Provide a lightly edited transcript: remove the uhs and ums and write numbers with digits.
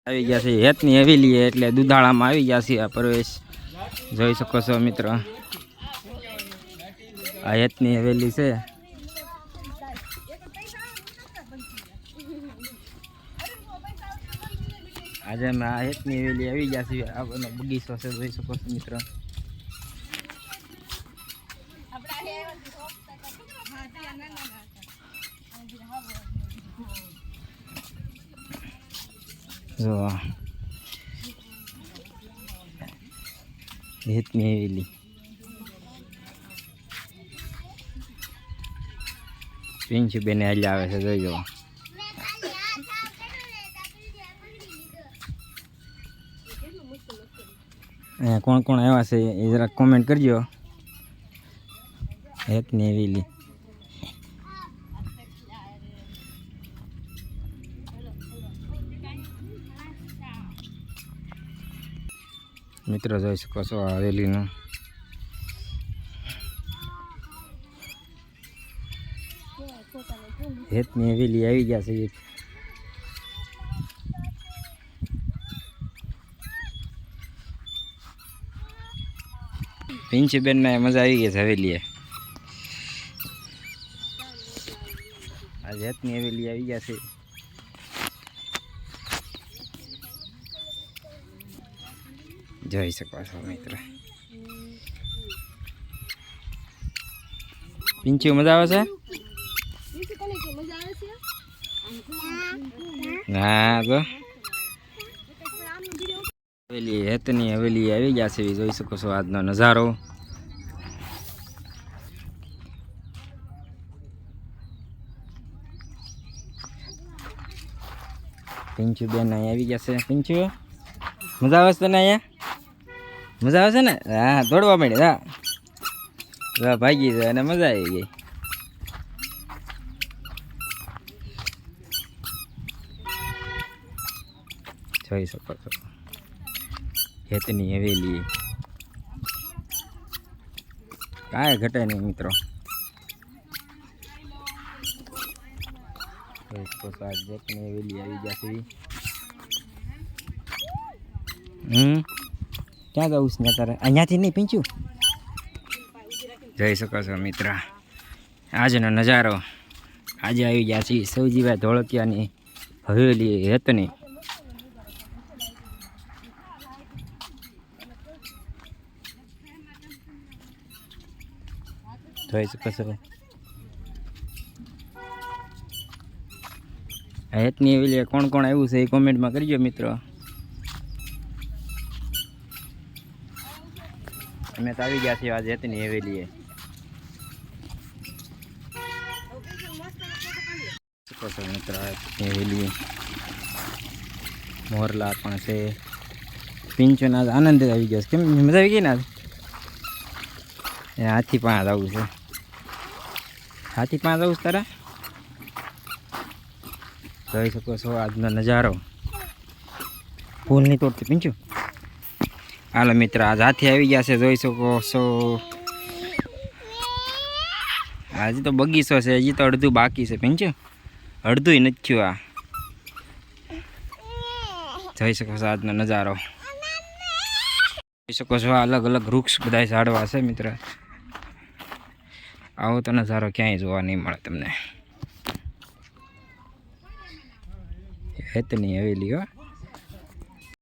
આવી ગયા છે હેતની હવેલી એટલે દુધાળામાં આવી ગયા છે આ પ્રવેશ જોઈ શકો છો મિત્રો આ હેતની હવેલી છે આજે અમે આ હેતની હવેલી આવી ગયા છીએ આ બગીચો છે જોઈ શકો છો મિત્રો જો હેતની હવેલી પિંચુ બેન હાલ આવે છે જોઈ જો કોણ કોણ આવ્યા છે એ જરા કોમેન્ટ કરજો હેતની હવેલી મિત્રો જોઈ શકો છો આ હવેલીનું હેતની હવેલી આવી ગયા છે પિંચી બેન ને મજા આવી ગઈ છે હવેલીએ આજે હેતની હવેલી આવી ગયા છે જોઈ શકો છો મિત્ર પિંચી મજા આવે છે ના તો હવેલી હેતની હવેલી આવી ગયા છે જોઈ શકો છો આજનો નજારો પિંચુ બેન અહીંયા આવી ગયા છે પિંચુ મજા આવે છે તને અહીંયા મજા આવે છે ને હા દોડવા માંડે હા ભાગી જાય અને મજા આવી ગઈ જોઈ શકો છો હેતની હવેલી કાંઈ ઘટે નહીં મિત્રો જોઈ શકો છો આ હેતની હવેલી આવી જશે ક્યાં જવું છે તારે અહીંયાથી નહીં પીંચું જોઈ શકો છો મિત્ર આજનો નજારો આજે આવી ગયા છે સૌજીભાઈ ધોળકિયાની હવેલી હેતની જોઈ શકો છો હેતની હવેલી કોણ કોણ આવ્યું છે એ કોમેન્ટમાં કરજો મિત્રો અમે તો આવી ગયા છીએ આજે હેતની હવેલીએ મિત્ર હવેલી મોરલા પણ છે પિંચોના આનંદ આવી ગયો છે કેમ મજા આવી ગઈ ને હાથી પાંચ આવું છે હાથી પાંચ આવું છે તારા જોઈ શકો છો આજનો નજારો ફૂલ નહીં તોડતી પિંચું હાલો મિત્ર આજ હાથી આવી ગયા છે જોઈ શકો છો હજી તો બગીચો છે હજી તો અડધું બાકી છે પિંચું અડધું નથી થયું આ જોઈ શકો છો આજનો નજારો જોઈ શકો છો અલગ અલગ વૃક્ષ બધા ઝાડવા છે મિત્ર આવો તો નજારો ક્યાંય જોવા નહીં મળે તમને હેતની હવેલી હો